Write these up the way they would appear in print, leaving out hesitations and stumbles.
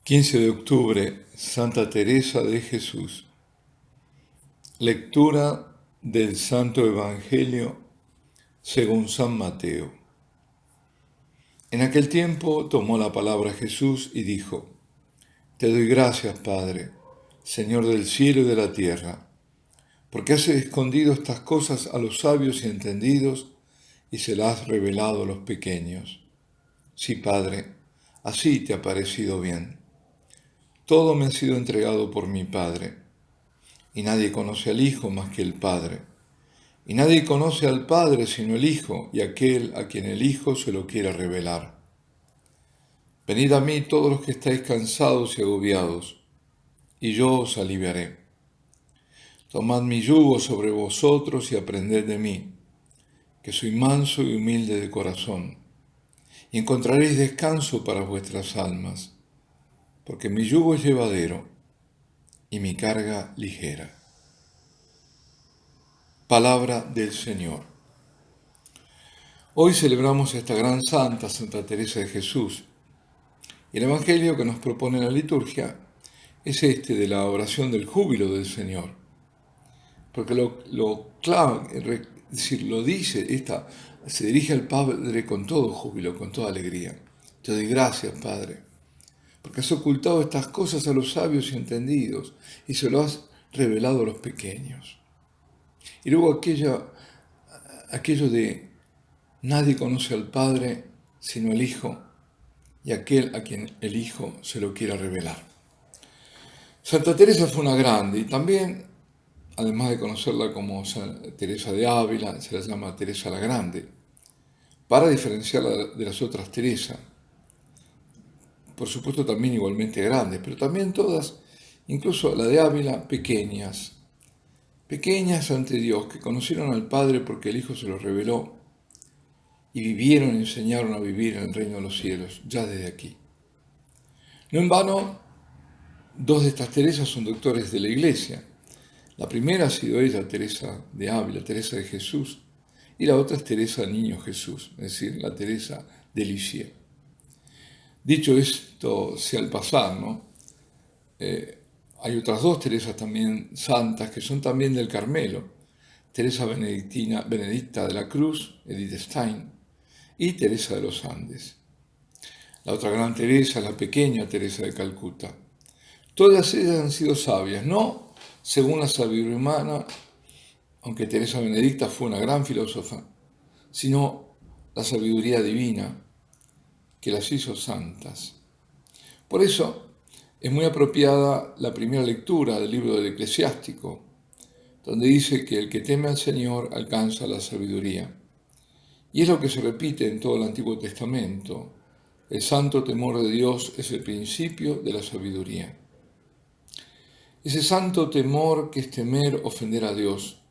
15 de octubre, Santa Teresa de Jesús. Lectura del Santo Evangelio según San Mateo. En aquel tiempo tomó la palabra Jesús y dijo: Te doy gracias, Padre, Señor del cielo y de la tierra, porque has escondido estas cosas a los sabios y entendidos y se las has revelado a los pequeños. Sí, Padre, así te ha parecido bien. Todo me ha sido entregado por mi Padre, y nadie conoce al Hijo más que el Padre, y nadie conoce al Padre sino el Hijo y aquel a quien el Hijo se lo quiera revelar. Venid a mí todos los que estáis cansados y agobiados, y yo os aliviaré. Tomad mi yugo sobre vosotros y aprended de mí, que soy manso y humilde de corazón, y encontraréis descanso para vuestras almas, porque mi yugo es llevadero y mi carga ligera. Palabra del Señor. Hoy celebramos a esta gran santa, Santa Teresa de Jesús, y el Evangelio que nos propone la liturgia es este de la oración del júbilo del Señor, porque lo dice, se dirige al Padre con todo júbilo, con toda alegría. Te doy gracias, Padre, porque has ocultado estas cosas a los sabios y entendidos y se lo has revelado a los pequeños. Y luego aquello de nadie conoce al Padre sino el Hijo y aquel a quien el Hijo se lo quiera revelar. Santa Teresa fue una grande y también, además de conocerla como Teresa de Ávila, se la llama Teresa la Grande, para diferenciarla de las otras Teresas. Por supuesto también igualmente grandes, pero también todas, incluso la de Ávila, pequeñas ante Dios, que conocieron al Padre porque el Hijo se lo reveló y vivieron y enseñaron a vivir en el reino de los cielos, ya desde aquí. No en vano, dos de estas Teresas son doctores de la Iglesia. La primera ha sido ella, Teresa de Ávila, Teresa de Jesús, y la otra es Teresa del Niño Jesús, es decir, la Teresa de Lisieux. Dicho esto, sea al pasar, ¿no? Hay otras dos Teresas también santas que son también del Carmelo, Teresa Benedicta de la Cruz, Edith Stein, y Teresa de los Andes. La otra gran Teresa es la pequeña Teresa de Calcuta. Todas ellas han sido sabias, no según la sabiduría humana, aunque Teresa Benedicta fue una gran filósofa, sino la sabiduría divina que las hizo santas. Por eso es muy apropiada la primera lectura del libro del Eclesiástico, donde dice que el que teme al Señor alcanza la sabiduría. Y es lo que se repite en todo el Antiguo Testamento. El santo temor de Dios es el principio de la sabiduría. Ese santo temor que es temer ofender a Dios,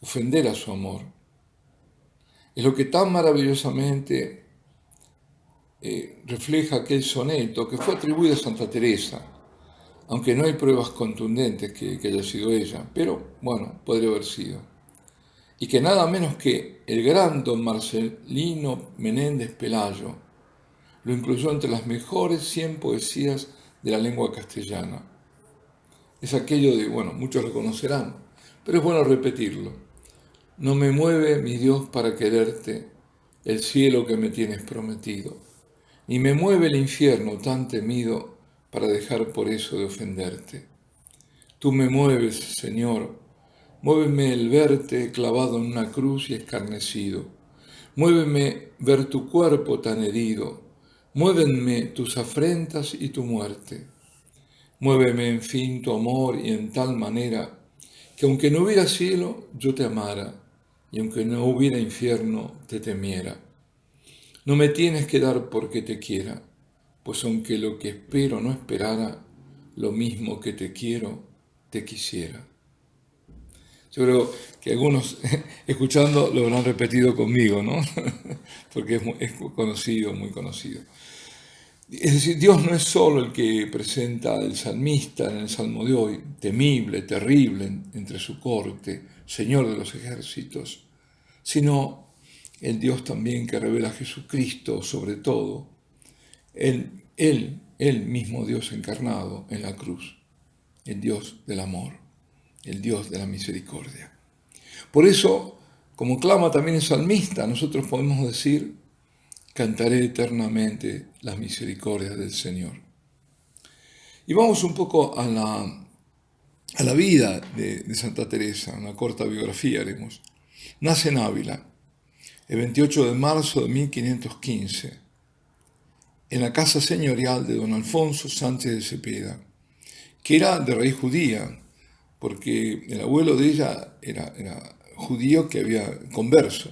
ofender a su amor, es lo que tan maravillosamente refleja aquel soneto que fue atribuido a Santa Teresa, aunque no hay pruebas contundentes que haya sido ella, pero bueno, podría haber sido. Y que nada menos que el gran don Marcelino Menéndez Pelayo lo incluyó entre las mejores 100 poesías de la lengua castellana. Es aquello de, bueno, muchos lo conocerán, pero es bueno repetirlo. No me mueve, mi Dios, para quererte el cielo que me tienes prometido, ni me mueve el infierno tan temido para dejar por eso de ofenderte. Tú me mueves, Señor, muéveme el verte clavado en una cruz y escarnecido, muéveme ver tu cuerpo tan herido, muévenme tus afrentas y tu muerte. Muéveme, en fin, tu amor y en tal manera que aunque no hubiera cielo, yo te amara, y aunque no hubiera infierno, te temiera. No me tienes que dar porque te quiera, pues aunque lo que espero no esperara, lo mismo que te quiero, te quisiera. Yo creo que algunos escuchando lo habrán repetido conmigo, ¿no? Porque es conocido, muy conocido. Es decir, Dios no es solo el que presenta el salmista en el Salmo de hoy, temible, terrible entre su corte, Señor de los ejércitos, sino el Dios también que revela a Jesucristo sobre todo. Él el mismo Dios encarnado en la cruz, el Dios del amor, el Dios de la misericordia. Por eso, como clama también el salmista, nosotros podemos decir: cantaré eternamente las misericordias del Señor. Y vamos un poco a la vida de Santa Teresa, una corta biografía haremos. Nace en Ávila, el 28 de marzo de 1515, en la casa señorial de don Alfonso Sánchez de Cepeda, que era de raíz judía, porque el abuelo de ella era judío que había converso,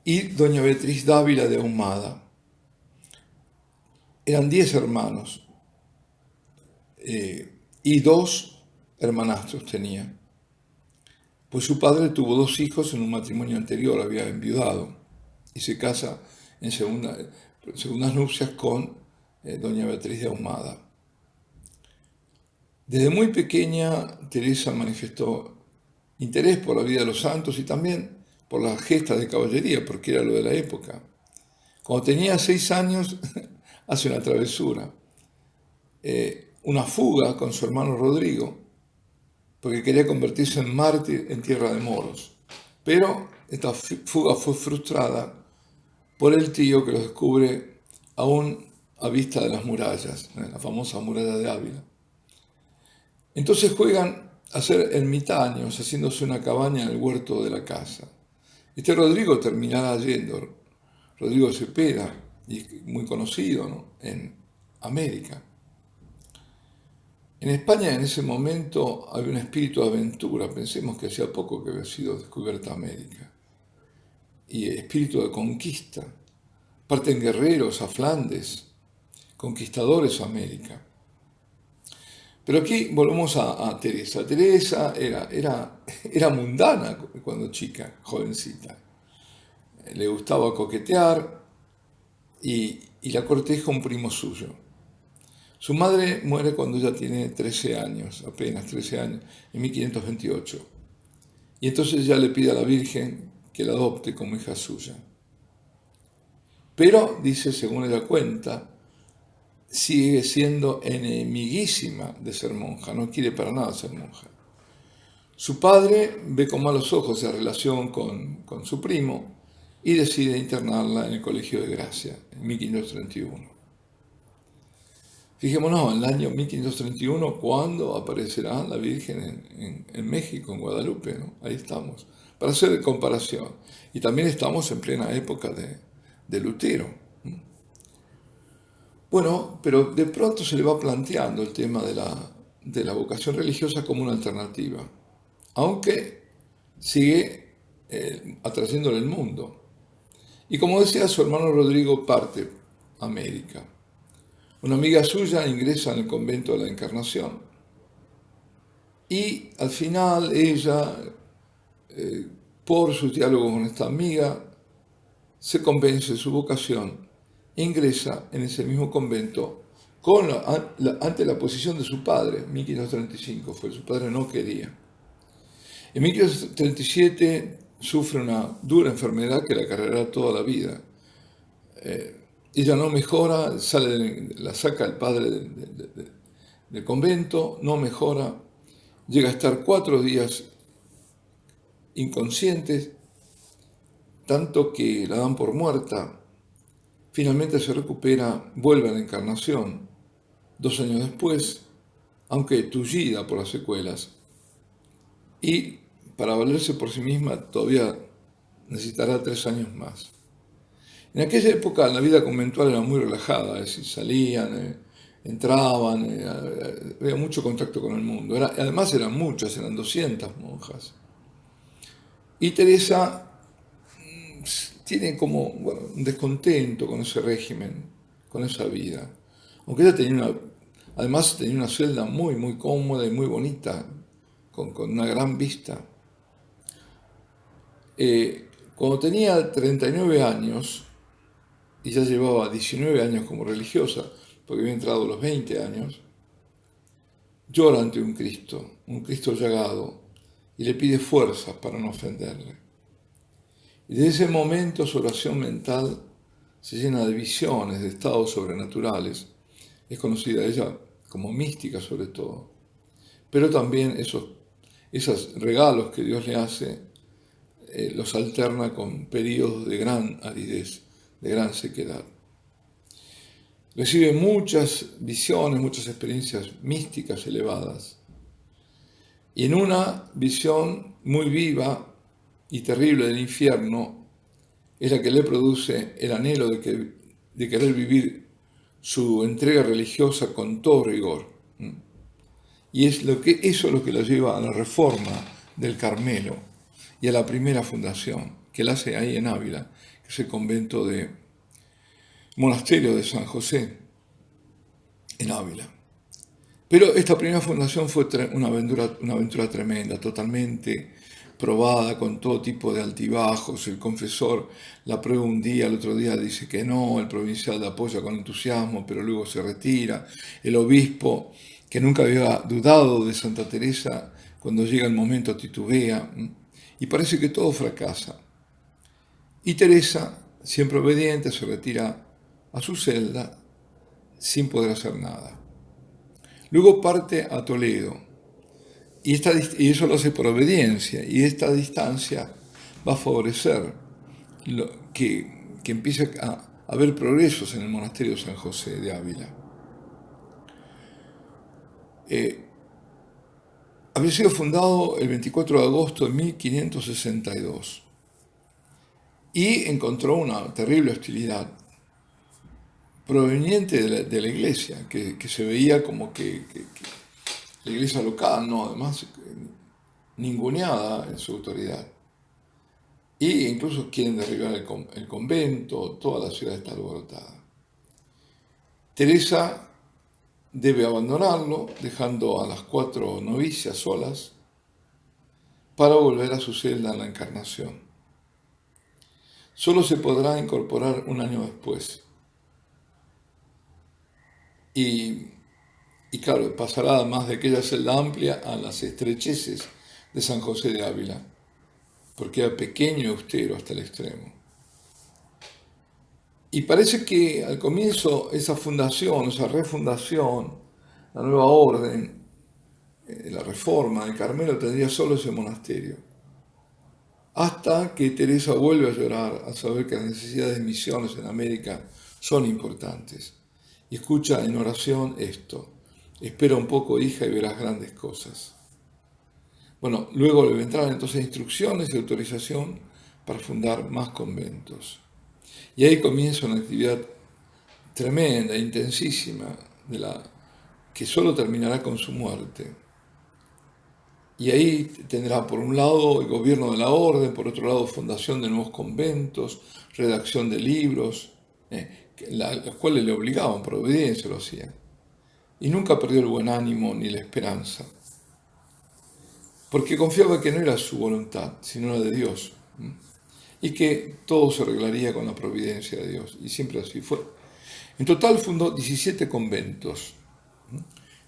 y doña Beatriz Dávila de Ahumada. Eran 10 hermanos y 2 hermanastros tenía, pues su padre tuvo 2 hijos en un matrimonio anterior, había enviudado, y se casa en segundas nupcias con doña Beatriz de Ahumada. Desde muy pequeña, Teresa manifestó interés por la vida de los santos y también por las gestas de caballería, porque era lo de la época. Cuando tenía 6 años, hace una travesura, una fuga con su hermano Rodrigo, porque quería convertirse en mártir en tierra de moros. Pero esta fuga fue frustrada por el tío, que los descubre aún a vista de las murallas, la famosa muralla de Ávila. Entonces juegan a ser ermitaños, haciéndose una cabaña en el huerto de la casa. Este Rodrigo terminará yendo, Rodrigo Cepeda, y muy conocido, ¿no?, en América. En España en ese momento había un espíritu de aventura, pensemos que hacía poco que había sido descubierta América, y espíritu de conquista. Parten guerreros a Flandes, conquistadores a América. Pero aquí volvemos a Teresa. Teresa era mundana cuando chica, jovencita. Le gustaba coquetear y la corteja un primo suyo. Su madre muere cuando ella tiene 13 años, apenas 13 años, en 1528. Y entonces ella le pide a la Virgen que la adopte como hija suya. Pero, dice, según ella cuenta, sigue siendo enemiguísima de ser monja, no quiere para nada ser monja. Su padre ve con malos ojos esa relación con su primo y decide internarla en el Colegio de Gracia, en 1531. Fijémonos, en el año 1531, cuando aparecerá la Virgen en México, en Guadalupe, ¿no? Ahí estamos, para hacer comparación. Y también estamos en plena época de Lutero. Bueno, pero de pronto se le va planteando el tema de la vocación religiosa como una alternativa, aunque sigue atrayéndole el mundo. Y como decía, su hermano Rodrigo parte a América. Una amiga suya ingresa en el convento de la Encarnación y al final ella, por sus diálogos con esta amiga, se convence de su vocación e ingresa en ese mismo convento ante la posición de su padre. 1535 fue, su padre no quería. En 1537 sufre una dura enfermedad que la acarreará toda la vida. Ella no mejora, la saca el padre del convento, no mejora, llega a estar 4 días inconsciente, tanto que la dan por muerta. Finalmente se recupera, vuelve a la Encarnación 2 años después, aunque tullida por las secuelas. Y para valerse por sí misma todavía necesitará 3 años más. En aquella época la vida conventual era muy relajada, es decir, salían, entraban, había mucho contacto con el mundo. Además eran muchas, eran 200 monjas. Y Teresa tiene como un descontento con ese régimen, con esa vida. Aunque ella además tenía una celda muy, muy cómoda y muy bonita, con una gran vista. Cuando tenía 39 años, y ya llevaba 19 años como religiosa, porque había entrado a los 20 años, llora ante un Cristo llagado, y le pide fuerzas para no ofenderle. Y desde ese momento su oración mental se llena de visiones, de estados sobrenaturales, Es conocida ella como mística sobre todo. Pero también esos regalos que Dios le hace los alterna con periodos de gran aridez, de gran sequedad. Recibe muchas visiones, muchas experiencias místicas elevadas. Y en una visión muy viva y terrible del infierno es la que le produce el anhelo de querer vivir su entrega religiosa con todo rigor. Y eso es lo que la lleva a la reforma del Carmelo y a la primera fundación que él hace ahí en Ávila, que es el convento de monasterio de San José en Ávila. Pero esta primera fundación fue una aventura tremenda, totalmente probada con todo tipo de altibajos. El confesor la prueba un día, el otro día dice que no, el provincial la apoya con entusiasmo, pero luego se retira. El obispo, que nunca había dudado de Santa Teresa, cuando llega el momento titubea, y parece que todo fracasa. Y Teresa, siempre obediente, se retira a su celda sin poder hacer nada. Luego parte a Toledo, y eso lo hace por obediencia, y esta distancia va a favorecer que empiece a haber progresos en el monasterio de San José de Ávila. Había sido fundado el 24 de agosto de 1562 y encontró una terrible hostilidad proveniente de la iglesia, que se veía como que la iglesia local, ¿no? Además, ninguneada en su autoridad. Y incluso quieren derribar el convento, toda la ciudad está alborotada. Teresa debe abandonarlo, dejando a las 4 novicias solas, para volver a su celda en la Encarnación. Solo se podrá incorporar un año después. Y claro, pasará además de aquella celda amplia a las estrecheces de San José de Ávila, porque era pequeño y austero hasta el extremo. Y parece que al comienzo esa fundación, esa refundación, la nueva orden, la reforma del Carmelo tendría solo ese monasterio. Hasta que Teresa vuelve a llorar al saber que las necesidades de misiones en América son importantes. Y escucha en oración esto: espera un poco, hija, y verás grandes cosas. Bueno, luego le vendrán entonces instrucciones y autorización para fundar más conventos. Y ahí comienza una actividad tremenda, intensísima, que solo terminará con su muerte. Y ahí tendrá por un lado el gobierno de la orden, por otro lado fundación de nuevos conventos, redacción de libros, los cuales le obligaban, por obediencia lo hacían. Y nunca perdió el buen ánimo ni la esperanza, porque confiaba que no era su voluntad, sino la de Dios, y que todo se arreglaría con la providencia de Dios, y siempre así fue. En total fundó 17 conventos.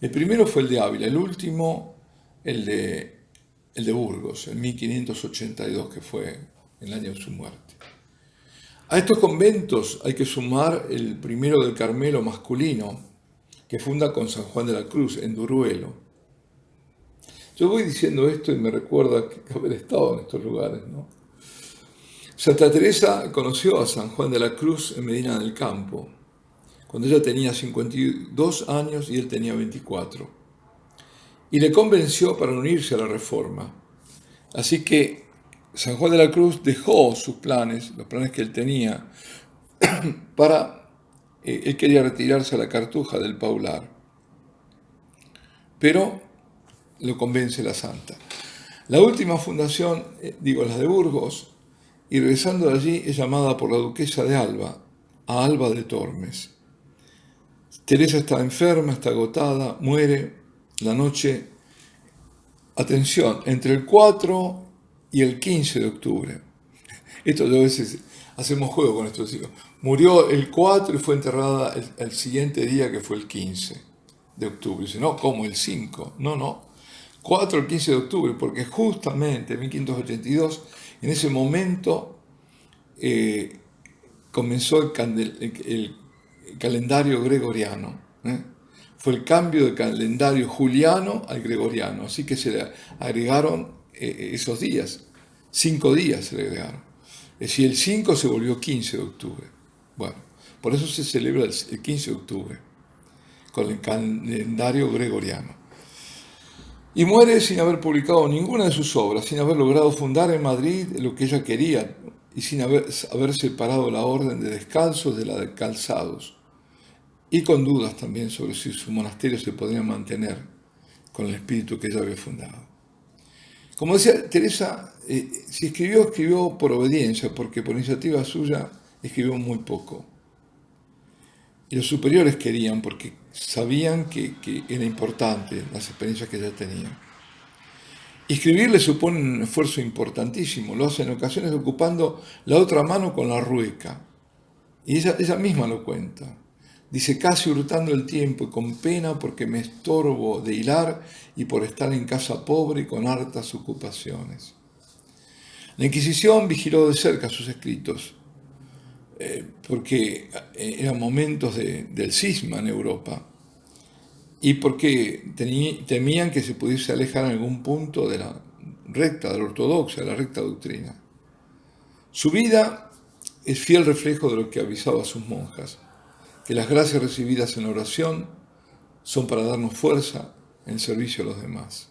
El primero fue el de Ávila, el último el de Burgos, en 1582, que fue el año de su muerte. A estos conventos hay que sumar el primero del Carmelo masculino, que funda con San Juan de la Cruz, en Duruelo. Yo voy diciendo esto y me recuerda haber estado en estos lugares, ¿no? Santa Teresa conoció a San Juan de la Cruz en Medina del Campo, cuando ella tenía 52 años y él tenía 24. Y le convenció para unirse a la reforma. Así que San Juan de la Cruz dejó sus planes, los planes que él tenía, él quería retirarse a la Cartuja del Paular, pero lo convence la santa. La última fundación, la de Burgos, y regresando de allí es llamada por la duquesa de Alba, a Alba de Tormes. Teresa está enferma, está agotada, muere la noche, atención, entre el 4 y el 15 de octubre. Esto yo a veces hacemos juego con estos hijos. Murió el 4 y fue enterrada el siguiente día, que fue el 15 de octubre. Dice, no, ¿cómo el 5? No. 4 al 15 de octubre, porque justamente en 1582, en ese momento, comenzó el calendario gregoriano. ¿eh? Fue el cambio del calendario juliano al gregoriano, así que se le agregaron esos días, 5 días se le agregaron. Es decir, el 5 se volvió 15 de octubre. Bueno, por eso se celebra el 15 de octubre, con el calendario gregoriano. Y muere sin haber publicado ninguna de sus obras, sin haber logrado fundar en Madrid lo que ella quería y sin haber separado la orden de descalzos de la de calzados. Y con dudas también sobre si su monasterio se podría mantener con el espíritu que ella había fundado. Como decía Teresa, si escribió por obediencia, porque por iniciativa suya escribió muy poco. Y los superiores querían, porque sabían que era importante las experiencias que ella tenía. Y escribir le supone un esfuerzo importantísimo, lo hace en ocasiones ocupando la otra mano con la rueca. Y ella misma lo cuenta. Dice, casi hurtando el tiempo y con pena porque me estorbo de hilar y por estar en casa pobre y con hartas ocupaciones. La Inquisición vigiló de cerca sus escritos, porque eran momentos del cisma en Europa y porque temían que se pudiese alejar en algún punto de la ortodoxia, de la recta doctrina. Su vida es fiel reflejo de lo que avisaba a sus monjas, que las gracias recibidas en la oración son para darnos fuerza en servicio a los demás.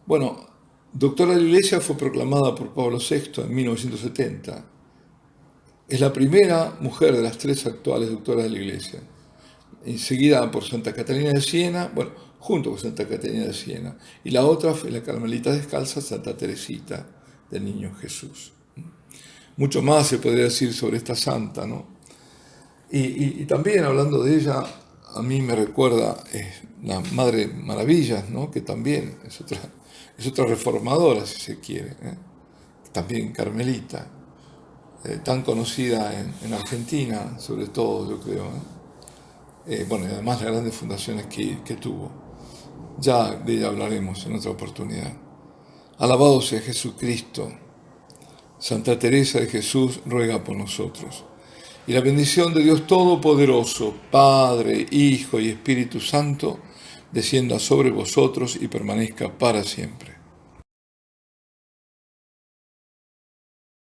Bueno, doctora de la Iglesia fue proclamada por Pablo VI en 1970. Es la primera mujer de las 3 actuales doctoras de la Iglesia, seguida por Santa Catalina de Siena, bueno, junto con Santa Catalina de Siena, y la otra fue la carmelita descalza Santa Teresita del Niño Jesús. Mucho más se podría decir sobre esta santa, ¿no? Y también hablando de ella, a mí me recuerda la Madre Maravillas, ¿no? Que también es otra reformadora, si se quiere, también carmelita, tan conocida en Argentina, sobre todo, yo creo. Bueno, y además las grandes fundaciones que tuvo. Ya de ella hablaremos en otra oportunidad. Alabado sea Jesucristo. Santa Teresa de Jesús ruega por nosotros. Y la bendición de Dios Todopoderoso, Padre, Hijo y Espíritu Santo, descienda sobre vosotros y permanezca para siempre.